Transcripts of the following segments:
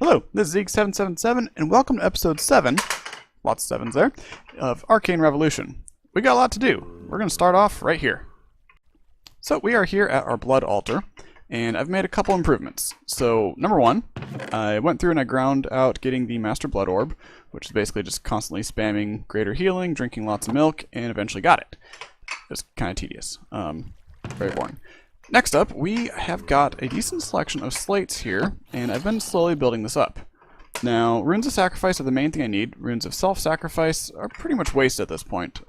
Hello, this is Zeke777, and welcome to episode 7, lots of sevens there, of Arcane Revolution. We got a lot to do. We're going to start off right here. So we are here at our blood altar, and I've made a couple improvements. So, number one, I went through and I ground out getting the Master Blood Orb, which is basically just constantly spamming greater healing, drinking lots of milk, and eventually got it. It's kind of tedious. Very boring. Next up, we have got a decent selection of slates here, and I've been slowly building this up. Now, Runes of Sacrifice are the main thing I need. Runes of Self-Sacrifice are pretty much wasted at this point.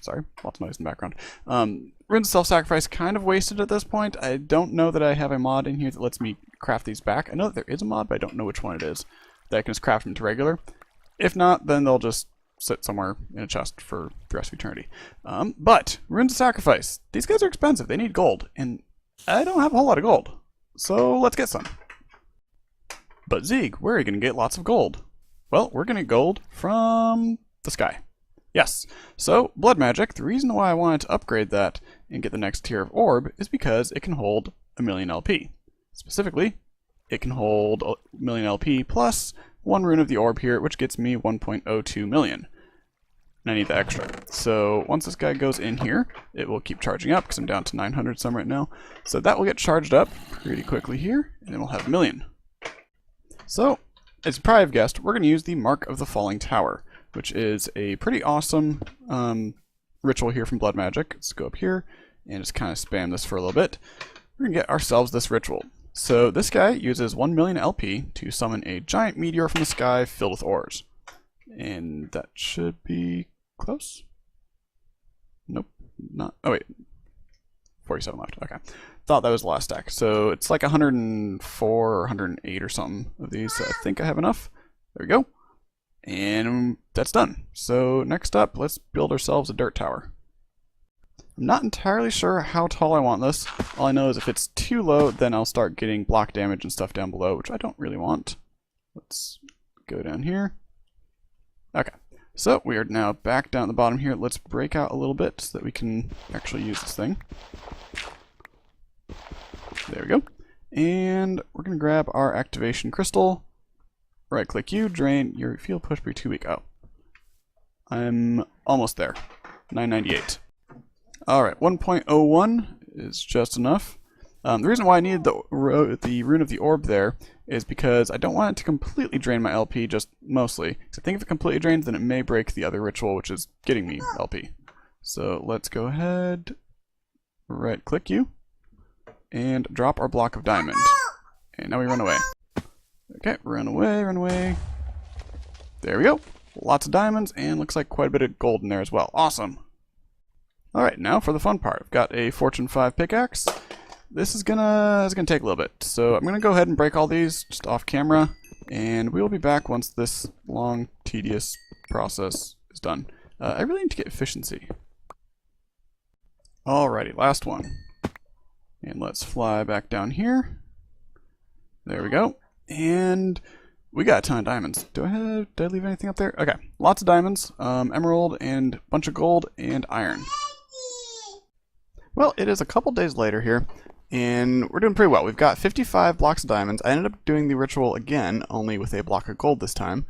Sorry, lots of noise in the background. Runes of Self-Sacrifice kind of wasted at this point. I don't know that I have a mod in here that lets me craft these back. I know that there is a mod, but I don't know which one it is that I can just craft them to regular. If not, then they'll just sit somewhere in a chest for the rest of eternity. But Runes of Sacrifice, these guys are expensive. They need gold, and I don't have a whole lot of gold. So let's get some. But Zeke, where are you going to get lots of gold? Well, we're going to get gold from the sky. Yes. So, blood magic, the reason why I wanted to upgrade that and get the next tier of orb is because it can hold 1,000,000 LP. Specifically, it can hold 1,000,000 LP plus one rune of the orb here, which gets me 1.02 million. And I need the extra. So once this guy goes in here, it will keep charging up because I'm down to 900 some right now. So that will get charged up pretty quickly here, and then we'll have 1,000,000. So, as you probably have guessed, we're going to use the Mark of the Falling Tower, which is a pretty awesome ritual here from Blood Magic. Let's go up here and just kind of spam this for a little bit. We're going to get ourselves this ritual. So this guy uses 1,000,000 LP to summon a giant meteor from the sky filled with ores. And that should be close? Nope, not. Oh wait, 47 left. Okay, thought that was the last stack. So it's like 104 or 108 or something of these. So I think I have enough. There we go. And that's done. So next up, let's build ourselves a dirt tower. I'm not entirely sure how tall I want this. All I know is if it's too low, then I'll start getting block damage and stuff down below, which I don't really want. Let's go down here. Okay, so we are now back down at the bottom here. Let's break out a little bit so that we can actually use this thing. There we go. And we're going to grab our activation crystal. Right click you, drain your field push be too weak. Oh, I'm almost there. 998. Alright, 1.01 is just enough. The reason why I needed the rune of the orb there is because I don't want it to completely drain my LP, just mostly. So I think if it completely drains, then it may break the other ritual, which is getting me LP. So let's go ahead, right click you, and drop our block of diamond. And now we run away. Okay, run away, run away. There we go. Lots of diamonds, and looks like quite a bit of gold in there as well. Awesome. Alright, now for the fun part. I've got a Fortune 5 pickaxe. This is gonna take a little bit. So I'm gonna go ahead and break all these just off camera, and we will be back once this long, tedious process is done. I really need to get efficiency. Alrighty, last one. And let's fly back down here. There we go. And we got a ton of diamonds. Did I leave anything up there? Okay, lots of diamonds, emerald, and a bunch of gold and iron. Well, it is a couple days later here, and we're doing pretty well. We've got 55 blocks of diamonds. I ended up doing the ritual again, only with a block of gold this time.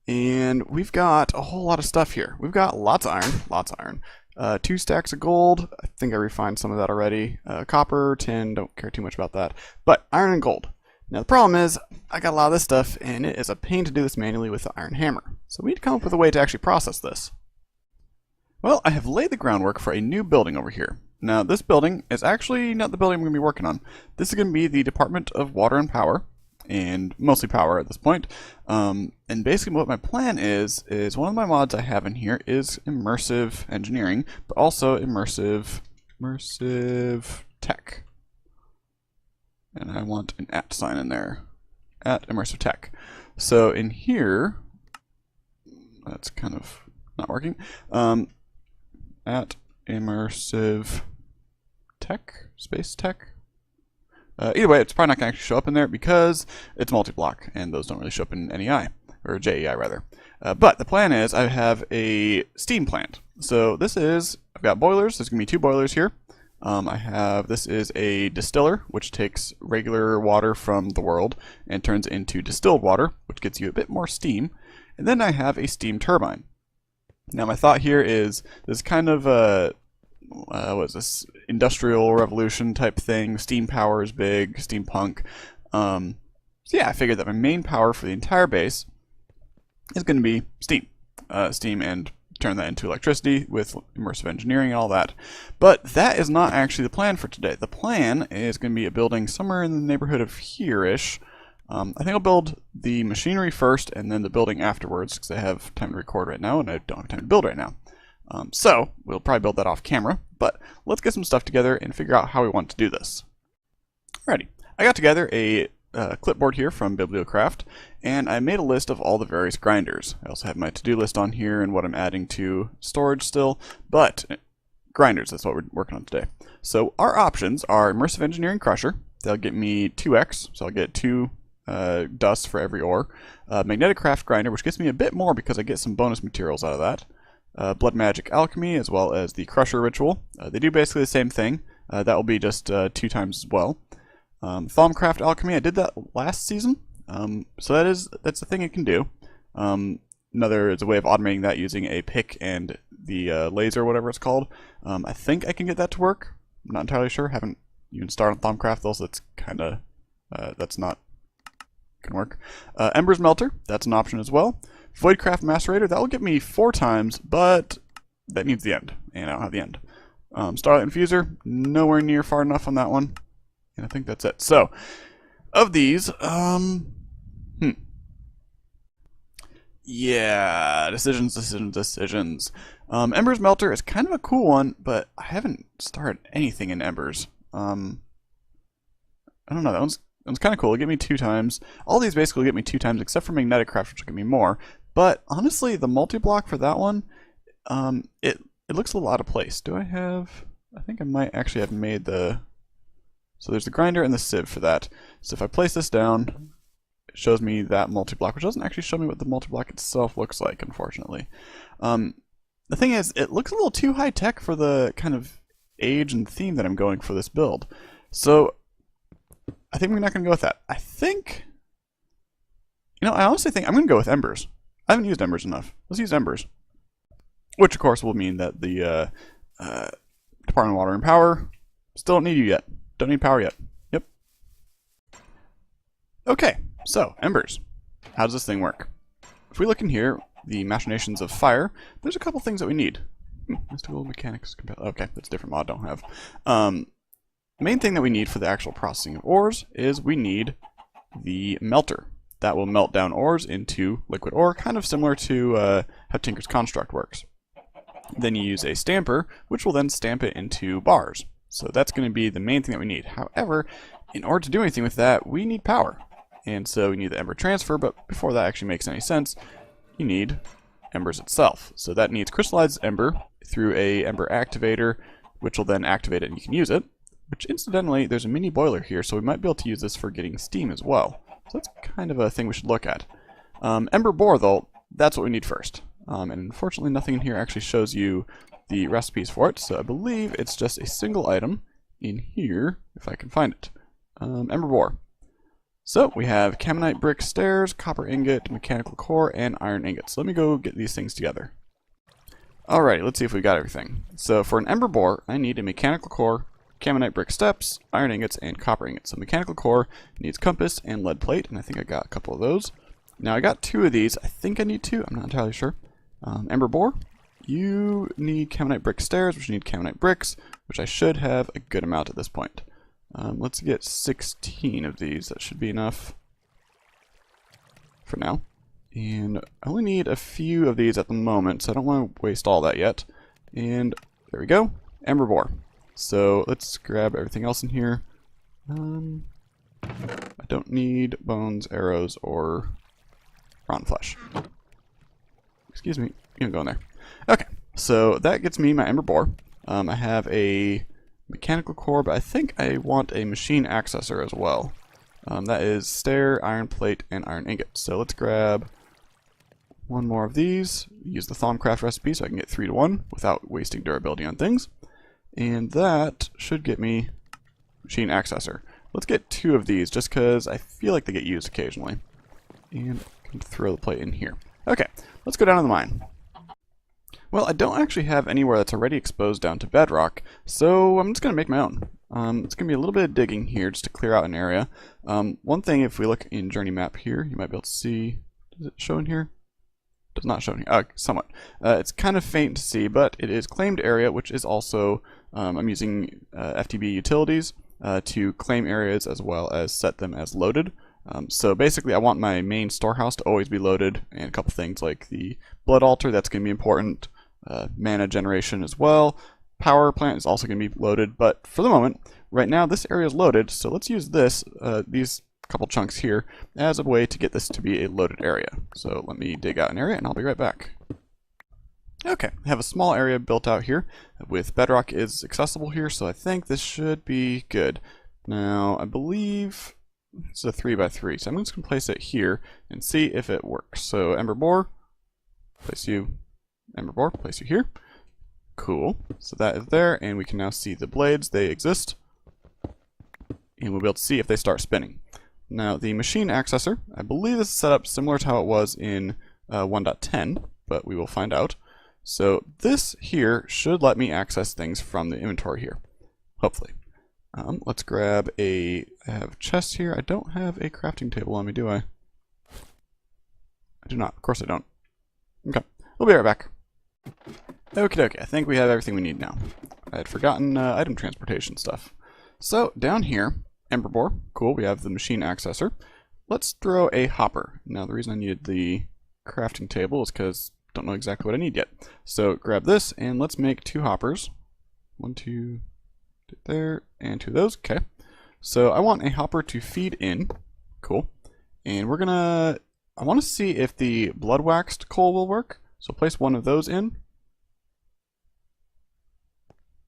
And we've got a whole lot of stuff here. We've got lots of iron, 2 stacks of gold. I think I refined some of that already. Copper, tin, don't care too much about that. But iron and gold. Now the problem is, I got a lot of this stuff, and it is a pain to do this manually with the iron hammer. So we need to come up with a way to actually process this. Well, I have laid the groundwork for a new building over here. Now, this building is actually not the building I'm going to be working on. This is going to be the Department of Water and Power, and mostly power at this point. And basically what my plan is one of my mods I have in here is Immersive Engineering, but also Immersive Tech. And I want an @ sign in there. @Immersive Tech. So in here, that's kind of not working. @Immersive Tech, space tech. Either way, it's probably not going to actually show up in there because it's multi-block, and those don't really show up in NEI, or JEI rather. But the plan is I have a steam plant. So this is, I've got boilers. There's going to be 2 boilers here. This is a distiller, which takes regular water from the world and turns it into distilled water, which gets you a bit more steam. And then I have a steam turbine. Now my thought here is this kind of what is this, industrial revolution type thing. Steam power is big, steampunk. So yeah, I figured that my main power for the entire base is going to be steam. Steam and turn that into electricity with immersive engineering and all that. But that is not actually the plan for today. The plan is going to be a building somewhere in the neighborhood of here-ish. I think I'll build the machinery first and then the building afterwards because I have time to record right now and I don't have time to build right now. So we'll probably build that off camera, but let's get some stuff together and figure out how we want to do this. Alrighty, I got together a clipboard here from Bibliocraft, and I made a list of all the various grinders. I also have my to-do list on here and what I'm adding to storage still, but grinders, that's what we're working on today. So our options are Immersive Engineering Crusher. They'll get me 2x, so I'll get 2 dust for every ore. Magneticraft Grinder, which gets me a bit more because I get some bonus materials out of that. Blood Magic Alchemy, as well as the Crusher Ritual. They do basically the same thing. That will be just 2 times as well. Thaumcraft Alchemy, I did that last season, so that's a thing it can do. Another is a way of automating that using a pick and the laser, whatever it's called. I think I can get that to work. I'm not entirely sure. Haven't even started on Thaumcraft though, so it's kind of that's not gonna work. Embers Melter, that's an option as well. Voidcraft Macerator, that will get me 4 times, but that needs the end, and I don't have the end. Starlight Infuser, nowhere near far enough on that one. And I think that's it. So, of these, yeah, decisions. Embers Melter is kind of a cool one, but I haven't started anything in Embers. I don't know, that one's kind of cool. It'll get me 2 times. All these basically get me 2 times, except for Magneticraft, which will get me more. But honestly, the multi-block for that one, it looks a little out of place. Do I have? I think I might actually have made the. So there's the grinder and the sieve for that. So if I place this down, it shows me that multi-block, which doesn't actually show me what the multi-block itself looks like, unfortunately. The thing is, it looks a little too high-tech for the kind of age and theme that I'm going for this build. So I think we're not going to go with that. I think, I honestly think I'm going to go with Embers. I haven't used Embers enough. Let's use Embers. Which, of course, will mean that the Department of Water and Power still don't need you yet. Don't need power yet. Yep. Okay, so Embers. How does this thing work? If we look in here, the Machinations of Fire, there's a couple things that we need. Mystical Mechanics. Okay, that's a different mod I don't have. The main thing that we need for the actual processing of ores is we need the melter. That will melt down ores into liquid ore, kind of similar to how Tinker's Construct works. Then you use a stamper, which will then stamp it into bars. So that's going to be the main thing that we need. However, in order to do anything with that, we need power. And so we need the Ember Transfer, but before that actually makes any sense, you need Embers itself. So that needs crystallized Ember through a Ember Activator, which will then activate it and you can use it. Which, incidentally, there's a mini boiler here, so we might be able to use this for getting steam as well. So that's kind of a thing we should look at. Ember Borer, though, that's what we need first. And unfortunately, nothing in here actually shows you the recipes for it, so I believe it's just a single item in here, if I can find it. Ember Borer. So we have Caminite brick stairs, copper ingot, mechanical core, and iron ingot. So let me go get these things together. Alrighty, let's see if we got everything. So for an Ember Borer, I need a mechanical core, Caminite brick steps, iron ingots, and copper ingots. So mechanical core needs compass and lead plate, and I think I got a couple of those. Now I got 2 of these. I think I need 2. I'm not entirely sure. Ember Borer. You need Caminite brick stairs, which you need Caminite bricks, which I should have a good amount at this point. Let's get 16 of these. That should be enough for now. And I only need a few of these at the moment, so I don't want to waste all that yet. And there we go. Ember Borer. So let's grab everything else in here. I don't need bones, arrows, or rotten flesh. Excuse me. You can go in there. Okay, so that gets me my Ember Borer. I have a mechanical core, but I think I want a machine accessor as well. That is stair, iron plate, and iron ingot. So let's grab 1 more of these. Use the Thaumcraft recipe so I can get 3 to 1 without wasting durability on things. And that should get me machine accessor. Let's get 2 of these just because I feel like they get used occasionally. And I can throw the plate in here. Okay, let's go down to the mine. Well, I don't actually have anywhere that's already exposed down to bedrock, so I'm just going to make my own. It's going to be a little bit of digging here just to clear out an area. One thing, if we look in journey map here, you might be able to see, does it show in here? Does not show in here, somewhat. It's kind of faint to see, but it is claimed area, which is also, I'm using FTB utilities to claim areas as well as set them as loaded. So basically I want my main storehouse to always be loaded, and a couple things like the blood altar, that's going to be important, mana generation as well. Power plant is also going to be loaded, but for the moment, right now this area is loaded, so let's use this, these couple chunks here, as a way to get this to be a loaded area. So let me dig out an area and I'll be right back. Okay, I have a small area built out here with bedrock is accessible here, so I think this should be good. Now, I believe it's a 3x3, so I'm just going to place it here and see if it works. So Ember Borer, place you, Ember Borer, place you here. Cool, so that is there, and we can now see the blades, they exist. And we'll be able to see if they start spinning. Now, the machine accessor, I believe this is set up similar to how it was in 1.10, but we will find out. So this here should let me access things from the inventory here, hopefully. Let's grab I have chests here. I don't have a crafting table on me, do I? I do not. Of course I don't. Okay, we'll be right back. Okie dokie, I think we have everything we need now. I had forgotten item transportation stuff. So, down here, Ember Borer, cool, we have the machine accessor. Let's throw a hopper. Now, the reason I needed the crafting table is because I don't know exactly what I need yet. So, grab this, and let's make 2 hoppers. 1, 2, there, and 2 of those, okay. So, I want a hopper to feed in, cool. And we're gonna, I want to see if the blood waxed coal will work. So, place 1 of those in.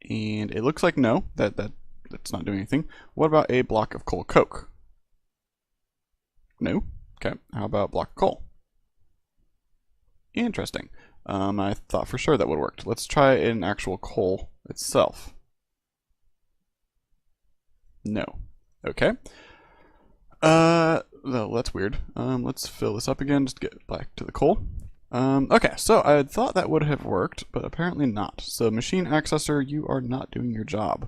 And it looks like no, that's not doing anything. What about a block of coal coke? No. Okay, how about a block of coal? Interesting. I thought for sure that would have worked. Let's try an actual coal itself. No. Okay. Well, that's weird. Let's fill this up again just to get back to the coal. Okay, so I thought that would have worked, but apparently not. So machine accessor, you are not doing your job.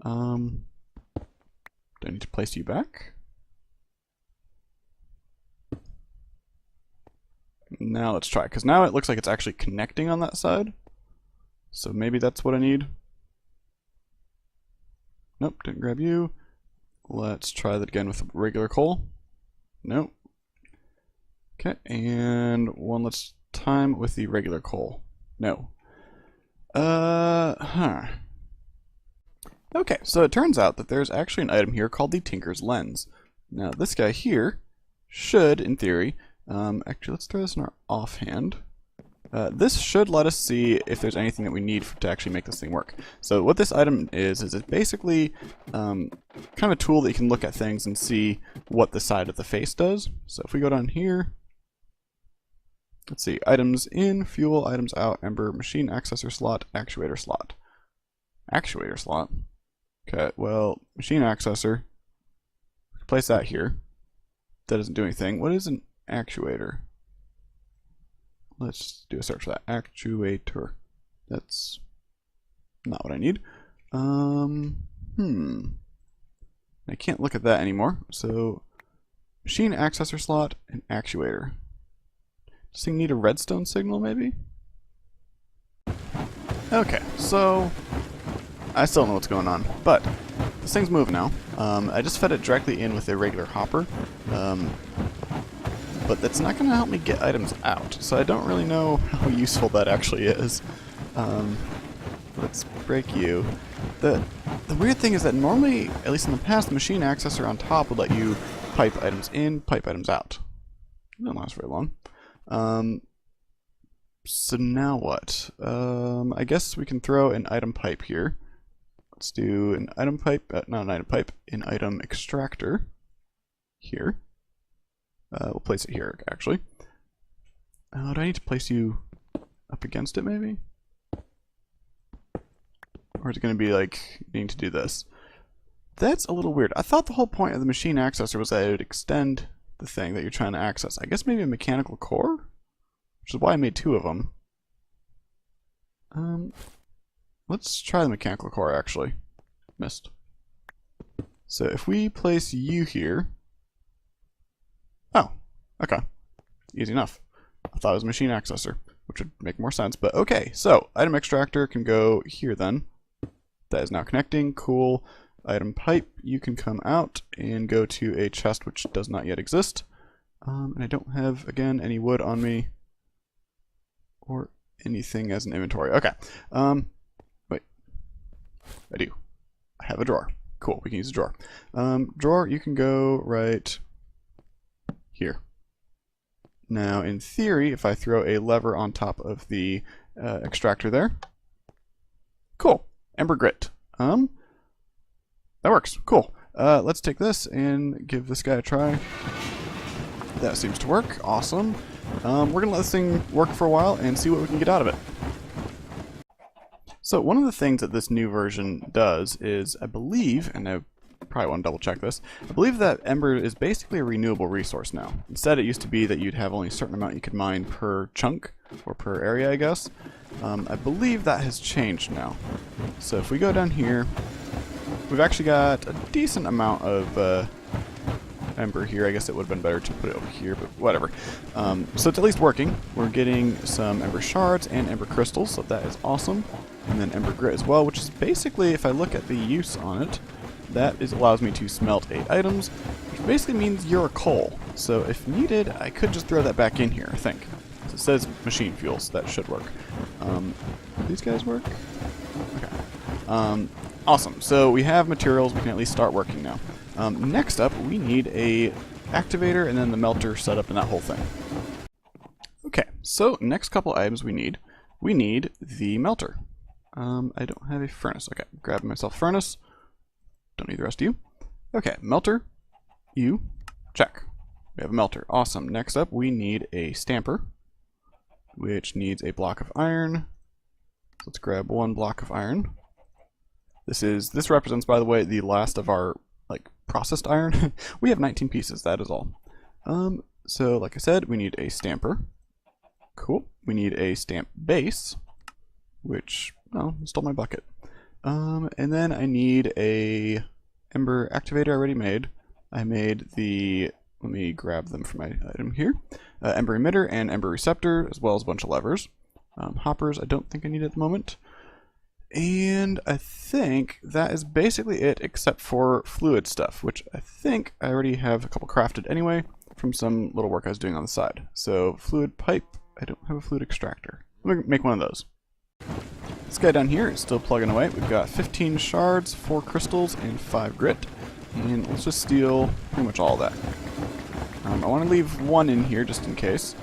Do I need to place you back? Now let's try, because now it looks like it's actually connecting on that side. So maybe that's what I need. Nope, didn't grab you. Let's try that again with regular coal. Nope. Okay, and one let's time with the regular coal. No. Okay, so it turns out that there's actually an item here called the Tinker's Lens. Now this guy here should, in theory, actually let's throw this in our offhand. This should let us see if there's anything that we need to actually make this thing work. So what this item is it's basically kind of a tool that you can look at things and see what the side of the face does. So if we go down here, let's see, items in, fuel, items out, ember, machine accessor slot, actuator slot. Actuator slot? Okay, well, machine accessor, place that here. That doesn't do anything. What is an actuator? Let's do a search for that. Actuator. That's not what I need. I can't look at that anymore. So, machine accessor slot and actuator. Does this thing need a redstone signal, maybe? Okay, so I still don't know what's going on, but this thing's moving now. I just fed it directly in with a regular hopper, but that's not going to help me get items out, so I don't really know how useful that actually is. Let's break you. The weird thing is that normally, at least in the past, the machine accessor on top would let you pipe items in, pipe items out. It doesn't last very long. So now what? I guess we can throw an item pipe here. Let's do an item pipe, not an item pipe, an item extractor here. We'll place it here, actually. Do I need to place you up against it, maybe? Or is it going to be like needing to do this? That's a little weird. I thought the whole point of the machine accessor was that it would extend the thing that you're trying to access. I guess maybe a mechanical core? Which is why I made 2 of them. Let's try the mechanical core, actually. Missed. So if we place you here... Oh, okay. Easy enough. I thought it was a machine accessor, which would make more sense, but okay. So, item extractor can go here then. That is now connecting. Cool. Item pipe, you can come out and go to a chest which does not yet exist. And I don't have, again, any wood on me. Or anything as an inventory. Okay. Wait. I do. I have a drawer. Cool, we can use a drawer. Drawer, you can go right here. Now, in theory, if I throw a lever on top of the extractor there. Cool. Ember grit. That works. Cool. Let's take this and give this guy a try. That seems to work. Awesome. We're going to let this thing work for a while and see what we can get out of it. So one of the things that this new version does is, I believe, and I probably want to double check this, I believe that Ember is basically a renewable resource now. Instead it used to be that you'd have only a certain amount you could mine per chunk, or per area I guess. I believe that has changed now. So if we go down here, we've actually got a decent amount of Ember here. I guess it would have been better to put it over here, but whatever. So it's at least working. We're getting some Ember shards and Ember crystals, so that is awesome. And then Ember grit as well, which is basically, if I look at the use on it, that allows me to smelt 8 items, which basically means you're a coal. So if needed, I could just throw that back in here, I think. So it says machine fuel, so that should work. Do these guys work? Okay. Awesome. So we have materials, we can at least start working now. Next up, we need a activator and then the melter setup and that whole thing. Okay, so next couple items we need the melter. I don't have a furnace. Okay, grab myself a furnace. Don't need the rest of you. Okay, melter. You. Check. We have a melter. Awesome. Next up, we need a stamper, which needs a block of iron. So let's grab 1 block of iron. This represents, by the way, the last of our processed iron. We have 19 pieces, that is all. So like I said, we need a stamper. Cool. We need a stamp base, which, oh, stole my bucket. And then I need a Ember activator I already made. I made the, let me grab them from my item here. Ember Emitter and Ember Receptor, as well as a bunch of levers. Hoppers I don't think I need at the moment. And I think that is basically it, except for fluid stuff, which I think I already have a couple crafted anyway from some little work I was doing on the side. So fluid pipe, I don't have a fluid extractor. Let me make one of those. This guy down here is still plugging away. We've got 15 shards, 4 crystals, and 5 grit. And let's just steal pretty much all that. I want to leave 1 in here just in case.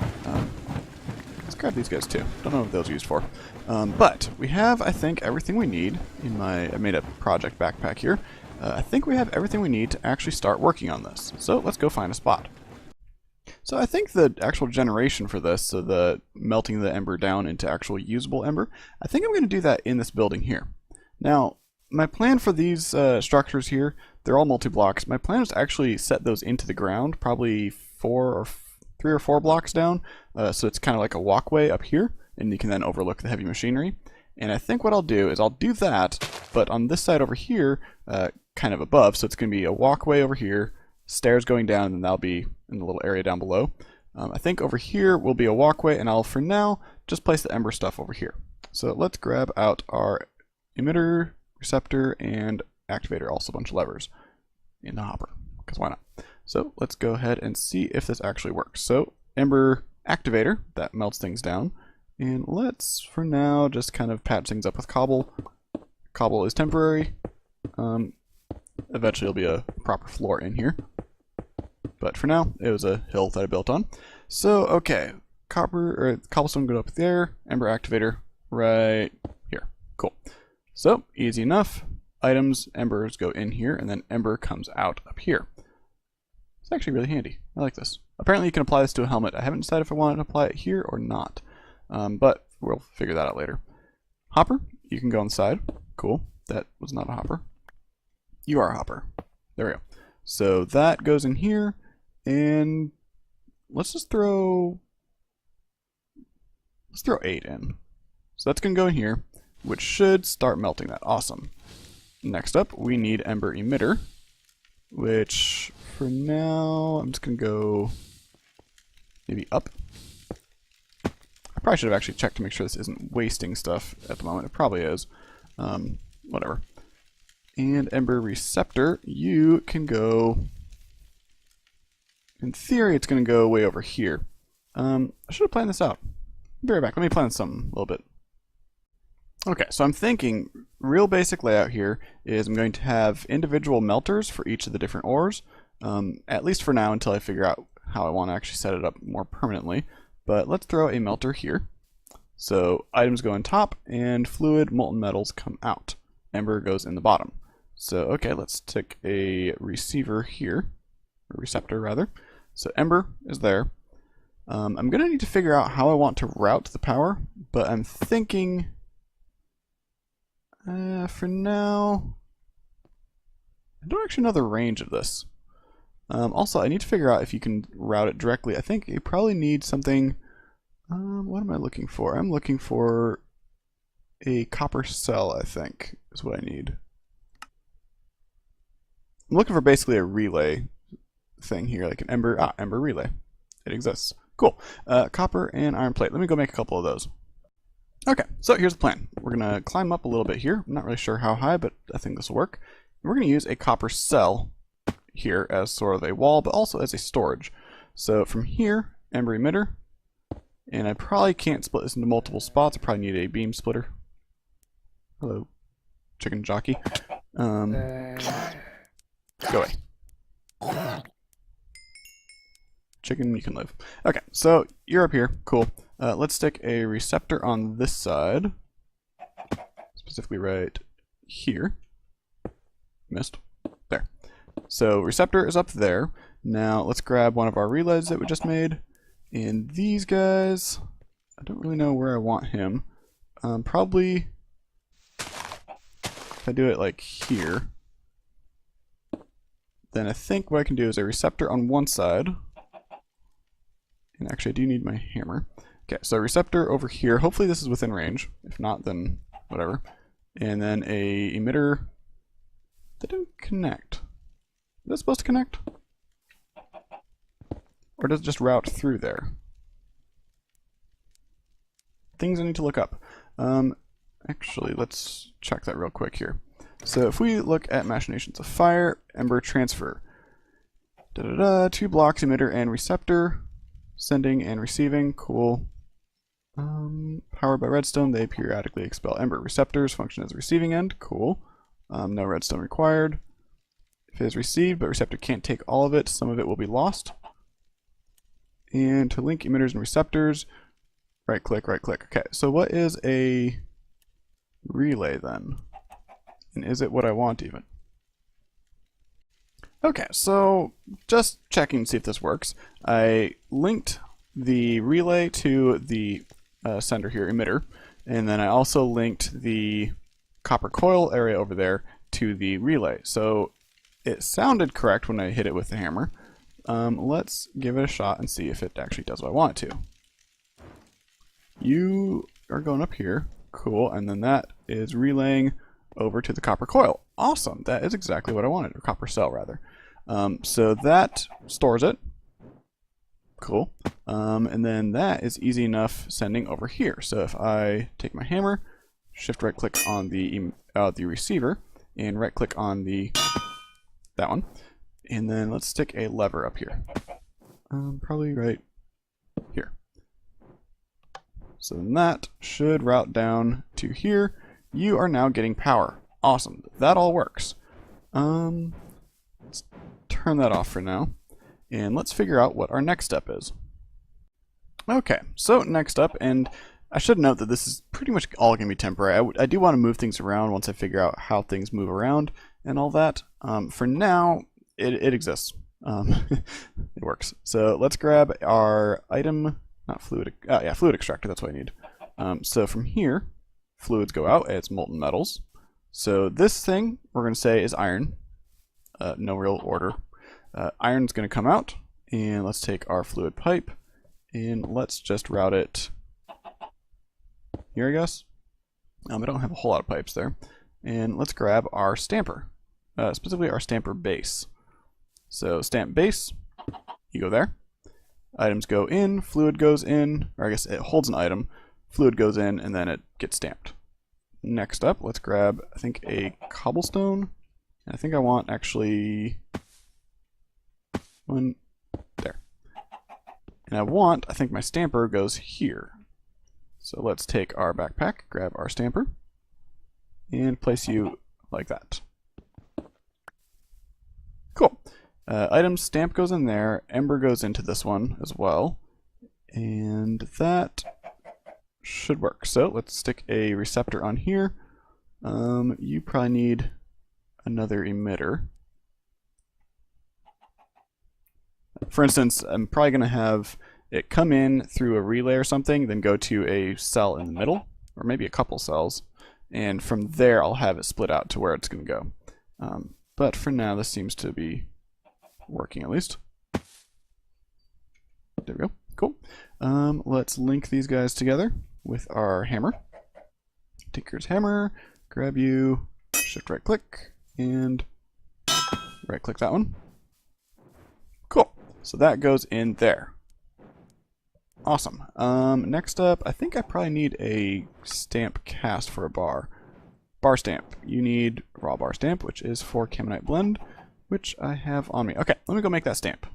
Let's grab these guys too. Don't know what those are used for. But we have, I think, everything we need in I made a project backpack here. I think we have everything we need to actually start working on this. So let's go find a spot. So I think the actual generation for this, so the melting the ember down into actual usable ember, I think I'm going to do that in this building here. Now, my plan for these structures here, they're all multi-blocks. My plan is to actually set those into the ground, probably 3 or 4 blocks down, so it's kind of like a walkway up here, and you can then overlook the heavy machinery. And I think what I'll do is I'll do that, but on this side over here, kind of above, so it's going to be a walkway over here, stairs going down, and that'll be in the little area down below. I think over here will be a walkway, and I'll, for now, just place the ember stuff over here. So let's grab out our emitter, receptor, and activator, also a bunch of levers in the hopper, because why not? So let's go ahead and see if this actually works. So ember activator, that melts things down. And let's, for now, just kind of patch things up with cobble. Cobble is temporary. Eventually there'll be a proper floor in here. But for now, it was a hill that I built on. So, okay. Cobblestone go up there. Ember activator right here. Cool. So, easy enough. Items, embers go in here, and then ember comes out up here. It's actually really handy. I like this. Apparently you can apply this to a helmet. I haven't decided if I want to apply it here or not. But we'll figure that out later. Hopper, you can go on the side. Cool. That was not a hopper. You are a hopper. There we go. So that goes in here, and let's throw 8 in. So that's going to go in here, which should start melting that. Awesome. Next up, we need Ember Emitter, which for now, I'm just going to go maybe up. I probably should have actually checked to make sure this isn't wasting stuff at the moment. It probably is. Whatever. And Ember Receptor, you can go... In theory, it's going to go way over here. I should have planned this out. Be right back. Let me plan something a little bit. Okay, so I'm thinking real basic layout here is I'm going to have individual melters for each of the different ores, at least for now until I figure out how I want to actually set it up more permanently. But let's throw a melter here. So items go in top and fluid molten metals come out. Ember goes in the bottom. So okay, let's stick a receiver here, or receptor rather. So Ember is there. I'm going to need to figure out how I want to route the power, but I'm thinking for now, I don't actually know the range of this. Also, I need to figure out if you can route it directly. I think you probably need something. What am I looking for? I'm looking for a copper cell, I think, is what I need. I'm looking for basically a relay thing here, like an Ember relay. It exists. Cool. Copper and iron plate. Let me go make a couple of those. Okay, so here's the plan. We're going to climb up a little bit here. I'm not really sure how high, but I think this will work. We're going to use a copper cell here as sort of a wall, but also as a storage. So from here, Ember Emitter, and I probably can't split this into multiple spots. I probably need a beam splitter. Hello, chicken jockey. Go away. Chicken, you can live. Okay, so you're up here. Cool. Let's stick a receptor on this side. Specifically right here. Missed. There. So receptor is up there. Now let's grab one of our relays that we just made. And these guys, I don't really know where I want him. Probably, if I do it like here, then I think what I can do is a receptor on one side. And actually I do need my hammer. Okay, so receptor over here. Hopefully this is within range. If not, then whatever. And then a emitter. That didn't connect. Is that supposed to connect? Or does it just route through there? Things I need to look up. Actually, let's check that real quick here. So if we look at Machinations of Fire, Ember Transfer. 2 blocks, emitter and receptor. Sending and receiving, cool. Powered by redstone, they periodically expel ember. Receptors function as a receiving end, cool. No redstone required. If it is received, but receptor can't take all of it, some of it will be lost. And to link emitters and receptors, right click, right click. Okay, so what is a relay then? And is it what I want even? Okay, so just checking to see if this works. I linked the relay to the sender here, emitter, and then I also linked the copper coil area over there to the relay. So it sounded correct when I hit it with the hammer. Let's give it a shot and see if it actually does what I want it to. You are going up here, cool, and then that is relaying over to the copper coil. Awesome, that is exactly what I wanted, or copper cell rather. So that stores it. Cool. And then that is easy enough sending over here. So if I take my hammer, shift right click on the receiver, and right click on that one, and then let's stick a lever up here. Probably right here. So then that should route down to here. You are now getting power. Awesome. That all works. Let's turn that off for now. And let's figure out what our next step is. Okay, so next up, and I should note that this is pretty much all going to be temporary. I do want to move things around once I figure out how things move around and all that. For now, it exists. It works. So let's grab our item, not fluid, fluid extractor, that's what I need. So from here, fluids go out as molten metals. So this thing we're going to say is iron. No real order. Iron's going to come out, and let's take our fluid pipe, and let's just route it here, I guess. I don't have a whole lot of pipes there. And let's grab our stamper, specifically our stamper base. So stamp base, you go there. Items go in, fluid goes in, or I guess it holds an item, fluid goes in, and then it gets stamped. Next up, let's grab, I think, a cobblestone. And I think I want actually one there. And I think my stamper goes here. So let's take our backpack, grab our stamper, and place you like that. Cool. Item stamp goes in there, ember goes into this one as well, and that should work. So let's stick a receptor on here. You probably need another emitter. For instance, I'm probably going to have it come in through a relay or something, then go to a cell in the middle, or maybe a couple cells, and from there I'll have it split out to where it's going to go. But for now, this seems to be working at least. There we go. Cool. Let's link these guys together with our hammer. Tinker's hammer. Grab you. Shift right click and right click that one. Cool. So that goes in there. Awesome. Next up, I think I probably need a stamp cast for a bar. Bar stamp. You need raw bar stamp, which is for Camonite blend, which I have on me. Okay, let me go make that stamp.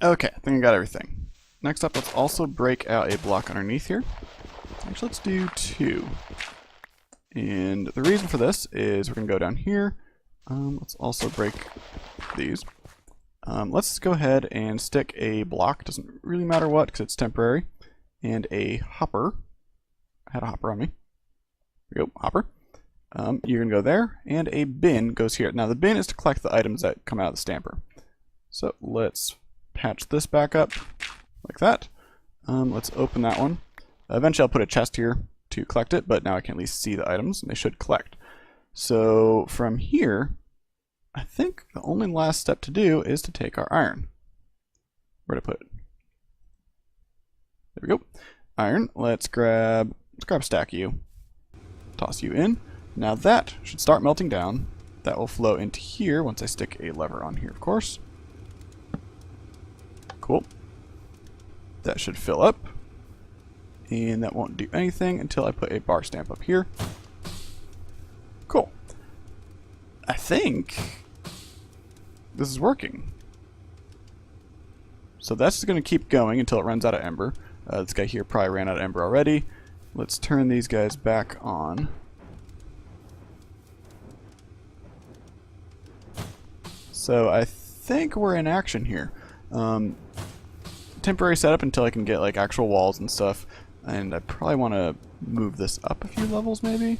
Okay, I think I got everything. Next up, let's also break out a block underneath here. Actually, let's do 2. And the reason for this is we're going to go down here. Let's also break these. Let's go ahead and stick a block, doesn't really matter what because it's temporary, and a hopper. I had a hopper on me. There we go, hopper. You're going to go there, and a bin goes here. Now the bin is to collect the items that come out of the stamper. So let's patch this back up like that. Let's open that one. Eventually I'll put a chest here to collect it, but now I can at least see the items, and they should collect. So from here, I think the only last step to do is to take our iron. Where'd I put it? There we go. Iron. Let's grab a stack of you. Toss you in. Now that should start melting down. That will flow into here once I stick a lever on here, of course. Cool. That should fill up. And that won't do anything until I put a bar stamp up here. Cool. I think this is working. So that's just going to keep going until it runs out of ember. This guy here probably ran out of ember already. Let's turn these guys back on. So I think we're in action here. Temporary setup until I can get like actual walls and stuff. And I probably want to move this up a few levels maybe.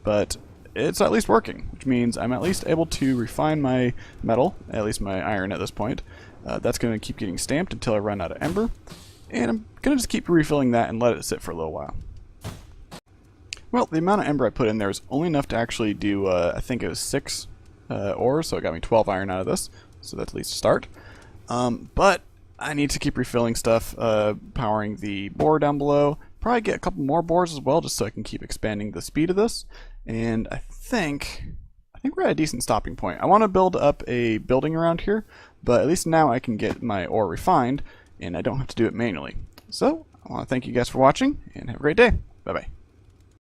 But it's at least working, which means I'm at least able to refine my metal, at least my iron at this point. That's going to keep getting stamped until I run out of ember. And I'm going to just keep refilling that and let it sit for a little while. Well, the amount of ember I put in there is only enough to actually do, I think it was 6 ores, so it got me 12 iron out of this. So that's at least a start. But I need to keep refilling stuff, powering the borer down below. Probably get a couple more borers as well, just so I can keep expanding the speed of this. And I think we're at a decent stopping point. I want to build up a building around here, but at least now I can get my ore refined, and I don't have to do it manually. So, I want to thank you guys for watching, and have a great day. Bye-bye.